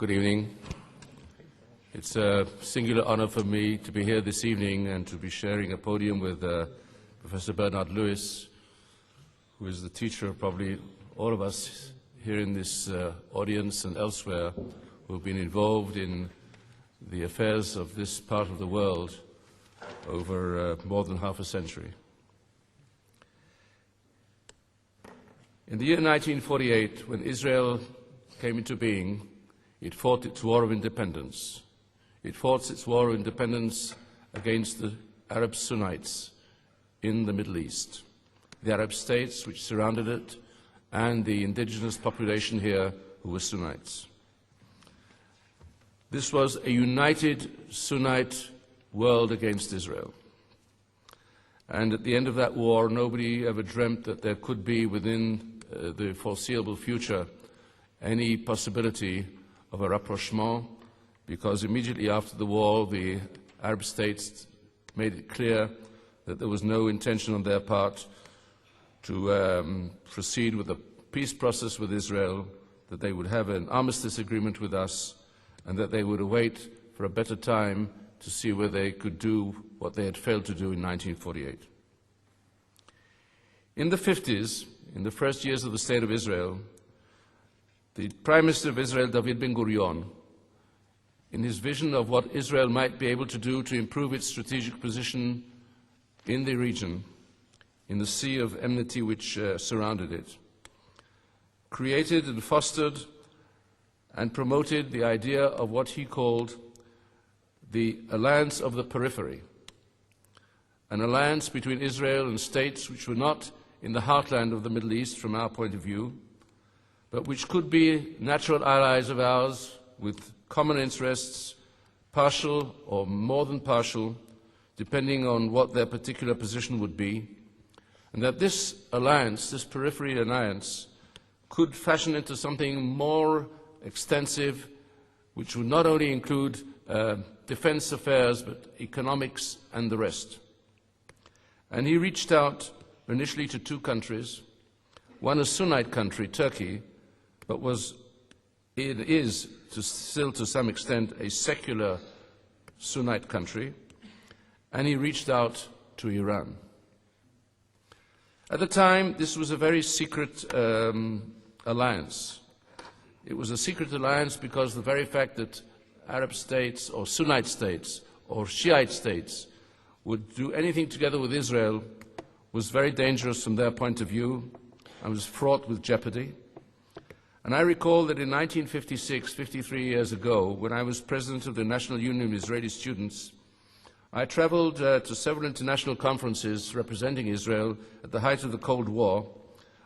Good evening. It's a singular honor for me to be here this evening and to be sharing a podium with Professor Bernard Lewis, who is the teacher of probably all of us here in this audience and elsewhere who have been involved in the affairs of this part of the world over more than half a century. In the year 1948, when Israel came into being, it fought its war of independence. It fought its war of independence against the Arab Sunnites in the Middle East, the Arab states which surrounded it, and the indigenous population here who were Sunnites. This was a united Sunnite world against Israel. And at the end of that war, nobody ever dreamt that there could be within the foreseeable future any possibility of a rapprochement, because immediately after the war, the Arab states made it clear that there was no intention on their part to proceed with a peace process with Israel, that they would have an armistice agreement with us, and that they would await for a better time to see whether they could do what they had failed to do in 1948. In the 50s, in the first years of the State of Israel, the Prime Minister of Israel, David Ben-Gurion, in his vision of what Israel might be able to do to improve its strategic position in the region, in the sea of enmity which surrounded it, created and fostered and promoted the idea of what he called the alliance of the periphery, an alliance between Israel and states which were not in the heartland of the Middle East from our point of view, but which could be natural allies of ours with common interests, partial or more than partial, depending on what their particular position would be, and that this alliance, this periphery alliance, could fashion into something more extensive, which would not only include defense affairs, but economics and the rest. And he reached out initially to two countries, one a Sunnite country, Turkey, but is still to some extent a secular Sunnite country, and he reached out to Iran. At the time, this was a very secret alliance. It was a secret alliance because the very fact that Arab states or Sunnite states or Shiite states would do anything together with Israel was very dangerous from their point of view and was fraught with jeopardy. And I recall that in 1956, 53 years ago, when I was president of the National Union of Israeli Students, I traveled to several international conferences representing Israel at the height of the Cold War,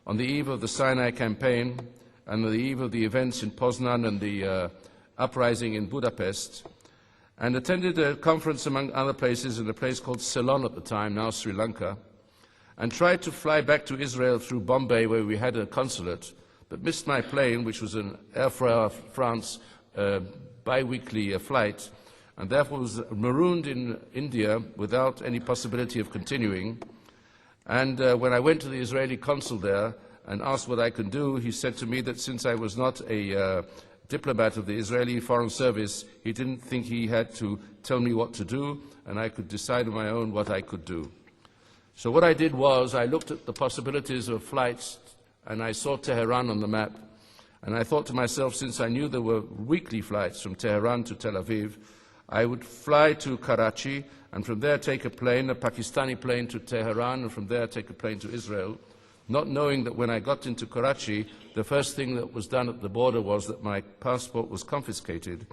on the eve of the Sinai campaign and on the eve of the events in Poznan and the uprising in Budapest, and attended a conference, among other places, in a place called Ceylon at the time, now Sri Lanka, and tried to fly back to Israel through Bombay, where we had a consulate, but missed my plane, which was an Air France bi-weekly flight, and therefore was marooned in India without any possibility of continuing. And when I went to the Israeli consul there and asked what I could do, he said to me that since I was not a diplomat of the Israeli Foreign Service, he didn't think he had to tell me what to do, and I could decide on my own what I could do. So what I did was I looked at the possibilities of flights, and I saw Tehran on the map, and I thought to myself, since I knew there were weekly flights from Tehran to Tel Aviv, I would fly to Karachi, and from there take a plane, a Pakistani plane, to Tehran, and from there take a plane to Israel, not knowing that when I got into Karachi, the first thing that was done at the border was that my passport was confiscated,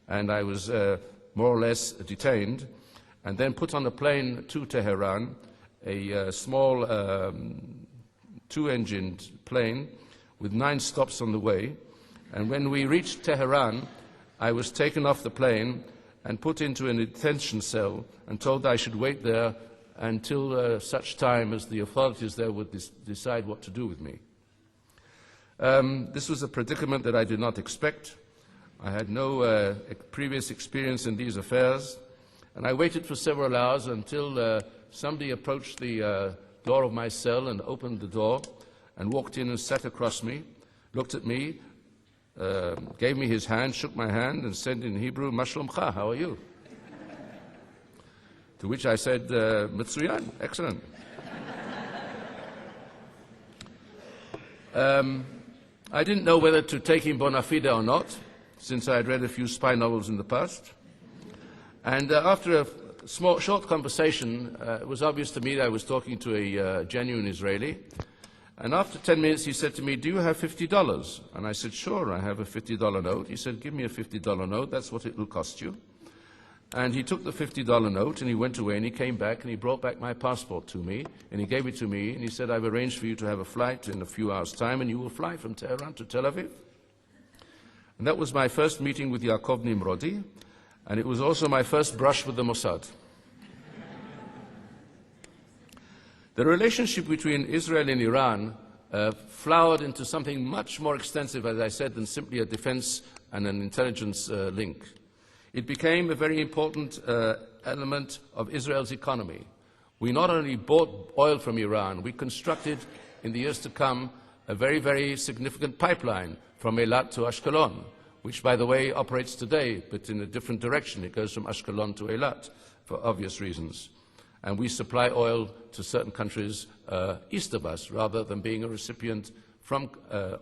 and I was more or less detained, and then put on a plane to Tehran, a small two-engined plane with 9 stops on the way. And when we reached Tehran, I was taken off the plane and put into a detention cell and told I should wait there until such time as the authorities there would decide what to do with me. This was a predicament that I did not expect. I had no previous experience in these affairs, and I waited for several hours until somebody approached the door of my cell and opened the door and walked in and sat across me, looked at me, gave me his hand, shook my hand, and said in Hebrew, "Ma shlomcha, how are you?" To which I said, "Mitsuyan, excellent." I didn't know whether to take him bona fide or not, since I had read a few spy novels in the past. And after a short conversation, it was obvious to me that I was talking to a genuine Israeli. And after 10 minutes, he said to me, "Do you have $50? And I said, "Sure, I have a $50 note." He said, "Give me a $50 note, that's what it will cost you." And he took the $50 note and he went away and he came back and he brought back my passport to me and he gave it to me and he said, "I've arranged for you to have a flight in a few hours' time and you will fly from Tehran to Tel Aviv." And that was my first meeting with Yaakov Nimrodi, and it was also my first brush with the Mossad. The relationship between Israel and Iran flowered into something much more extensive, as I said, than simply a defense and an intelligence link. It became a very important element of Israel's economy. We not only bought oil from Iran, we constructed in the years to come a very, very significant pipeline from Eilat to Ashkelon, which, by the way, operates today, but in a different direction. It goes from Ashkelon to Eilat for obvious reasons. And we supply oil to certain countries east of us, rather than being a recipient from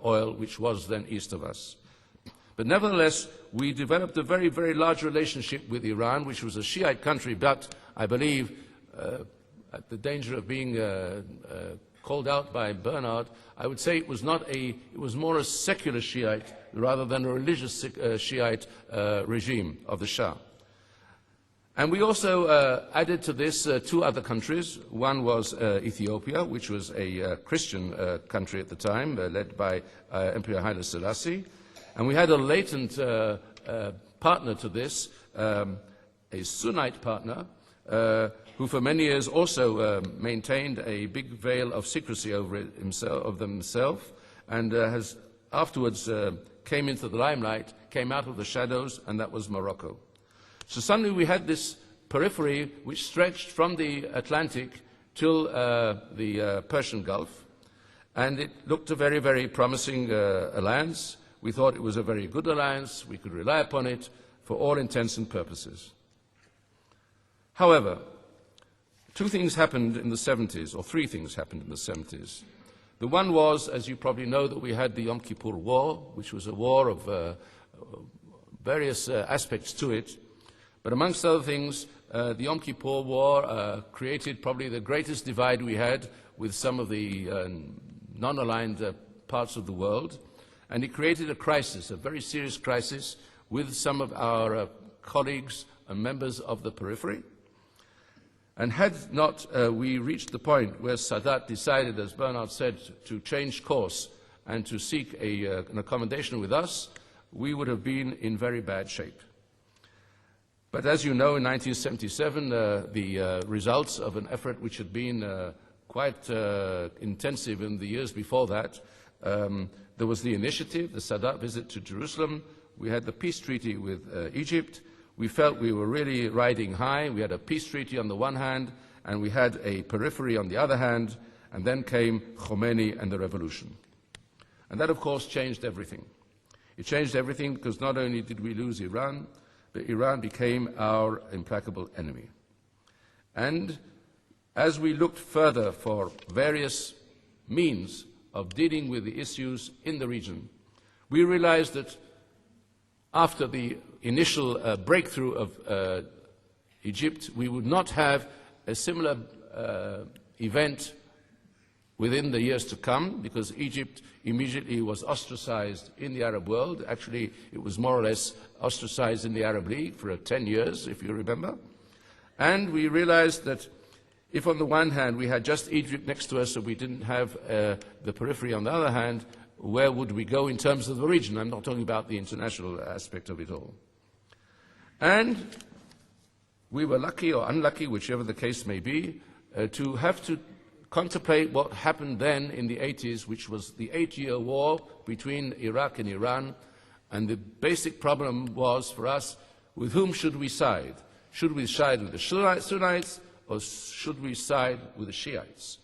oil which was then east of us. But nevertheless, we developed a very, very large relationship with Iran, which was a Shiite country, but I believe, at the danger of being called out by Bernard, I would say it was more a secular Shiite rather than a religious Shiite regime of the Shah. And we also added to this two other countries. One was Ethiopia, which was a Christian country at the time, led by Emperor Haile Selassie. And we had a latent partner to this, a Sunnite partner, who for many years also maintained a big veil of secrecy over themselves, and has afterwards came into the limelight, came out of the shadows, and that was Morocco. So suddenly we had this periphery which stretched from the Atlantic till the Persian Gulf, and it looked a very, very promising alliance. We thought it was a very good alliance. We could rely upon it for all intents and purposes. However, two things happened in the 70s, or three things happened in the 70s. The one was, as you probably know, that we had the Yom Kippur War, which was a war of various aspects to it. But amongst other things, the Yom Kippur War created probably the greatest divide we had with some of the non-aligned parts of the world. And it created a crisis, a very serious crisis, with some of our colleagues and members of the periphery. And had not we reached the point where Sadat decided, as Bernard said, to change course and to seek an accommodation with us, we would have been in very bad shape. But as you know, in 1977, the results of an effort which had been quite intensive in the years before that, there was the initiative, the Sadat visit to Jerusalem. We had the peace treaty with Egypt. We felt we were really riding high. We had a peace treaty on the one hand, and we had a periphery on the other hand, and then came Khomeini and the revolution. And that, of course, changed everything. It changed everything because not only did we lose Iran, but Iran became our implacable enemy. And as we looked further for various means of dealing with the issues in the region, we realized that after the initial breakthrough of Egypt, we would not have a similar event within the years to come, because Egypt immediately was ostracized in the Arab world. Actually, it was more or less ostracized in the Arab League for 10 years, if you remember. And we realized that if on the one hand we had just Egypt next to us, so we didn't have the periphery on the other hand, where would we go in terms of the region? I'm not talking about the international aspect of it all. And we were lucky or unlucky, whichever the case may be, to have to contemplate what happened then in the 80s, which was the 8-year war between Iraq and Iran. And the basic problem was for us, with whom should we side? Should we side with the Sunnites or should we side with the Shiites?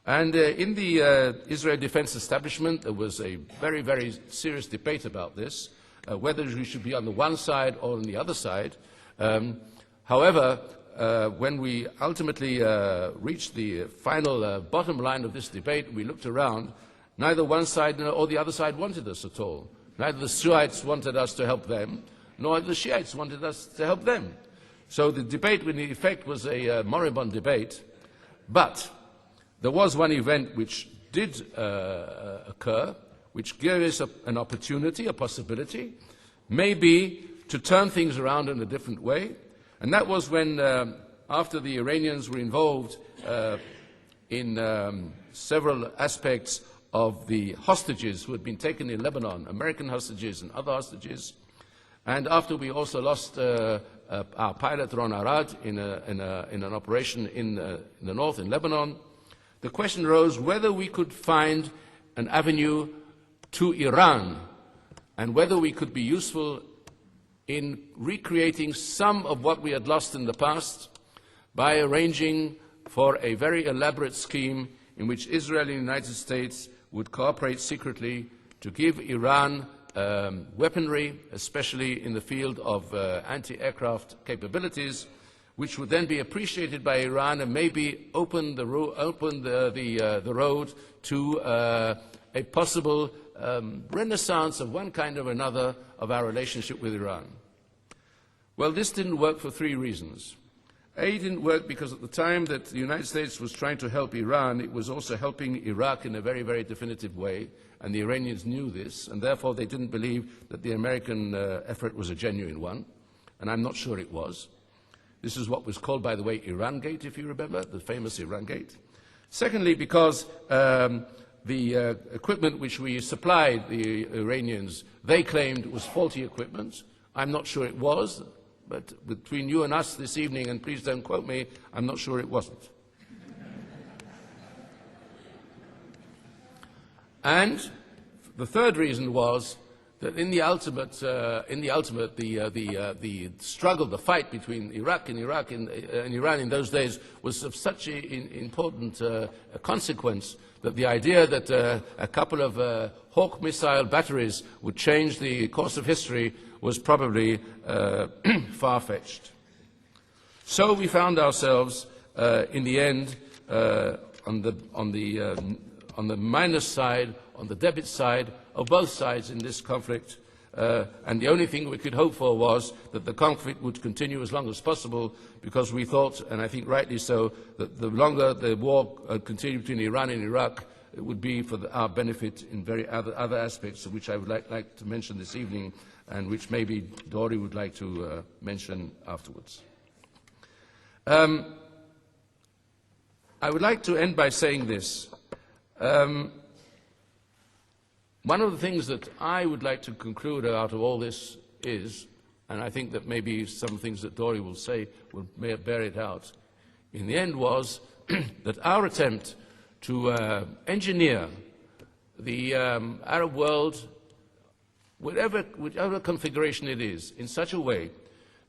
And in the Israel defense establishment, there was a very, very serious debate about this, whether we should be on the one side or on the other side. However, when we ultimately reached the final bottom line of this debate, we looked around. Neither one side or the other side wanted us at all. Neither the Sunnites wanted us to help them, nor the Shiites wanted us to help them. So the debate, in effect, was a moribund debate. But there was one event which did occur, which gave us an opportunity, a possibility, maybe to turn things around in a different way. And that was when, after the Iranians were involved in several aspects of the hostages who had been taken in Lebanon, American hostages and other hostages, and after we also lost our pilot Ron Arad in an operation in the north, in Lebanon, the question arose whether we could find an avenue to Iran and whether we could be useful in recreating some of what we had lost in the past by arranging for a very elaborate scheme in which Israel and the United States would cooperate secretly to give Iran weaponry, especially in the field of anti-aircraft capabilities, which would then be appreciated by Iran and maybe open the road to a possible renaissance of one kind or another of our relationship with Iran. Well, this didn't work for three reasons. A, it didn't work because at the time that the United States was trying to help Iran, it was also helping Iraq in a very, very definitive way, and the Iranians knew this, and therefore they didn't believe that the American effort was a genuine one, and I'm not sure it was. This is what was called, by the way, Iran Gate, if you remember, the famous Iran Gate. Secondly, because the equipment which we supplied the Iranians, they claimed was faulty equipment. I'm not sure it was, but between you and us this evening, and please don't quote me, I'm not sure it wasn't. And the third reason was that in the ultimate, the struggle, the fight between Iraq and Iran in those days was of such an important consequence that the idea that a couple of Hawk missile batteries would change the course of history was probably far-fetched. So we found ourselves, in the end, on the minus side, on the debit side of both sides in this conflict, and the only thing we could hope for was that the conflict would continue as long as possible, because we thought, and I think rightly so, that the longer the war continued between Iran and Iraq, it would be for our benefit in very other aspects, which I would like to mention this evening, and which maybe Dory would like to mention afterwards. I would like to end by saying this. One of the things that I would like to conclude out of all this is, and I think that maybe some things that Dory will say will bear it out, in the end was that our attempt to engineer the Arab world, whatever configuration it is, in such a way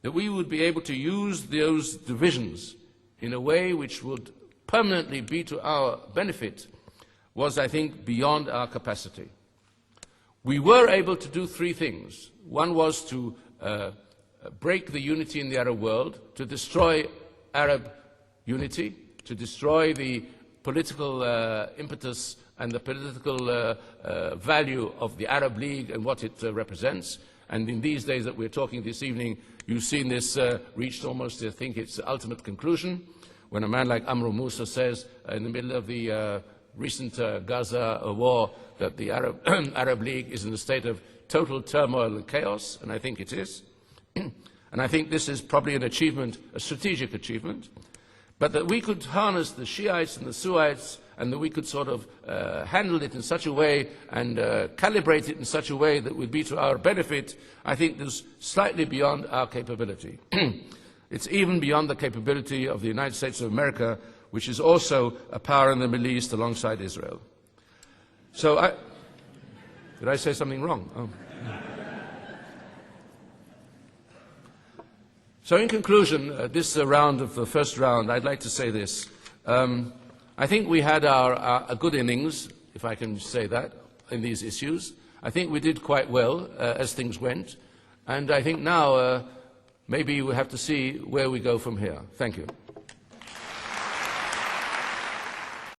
that we would be able to use those divisions in a way which would permanently be to our benefit was, I think, beyond our capacity. We were able to do three things. One was to break the unity in the Arab world, to destroy Arab unity, to destroy the political impetus and the political value of the Arab League and what it represents. And in these days that we're talking this evening, you've seen this reached almost, I think, its ultimate conclusion, when a man like Amr Moussa says, in the middle of the recent Gaza war, that the Arab League is in a state of total turmoil and chaos, and I think it is. And I think this is probably an achievement, a strategic achievement, but that we could harness the Shiites and the Sunnites, and that we could sort of handle it in such a way and calibrate it in such a way that would be to our benefit, I think is slightly beyond our capability. It's even beyond the capability of the United States of America, which is also a power in the Middle East alongside Israel. So did I say something wrong? Oh. So in conclusion, this round of the first round, I'd like to say this. I think we had a good innings, if I can say that, in these issues. I think we did quite well as things went, and I think now maybe we'll have to see where we go from here. Thank you.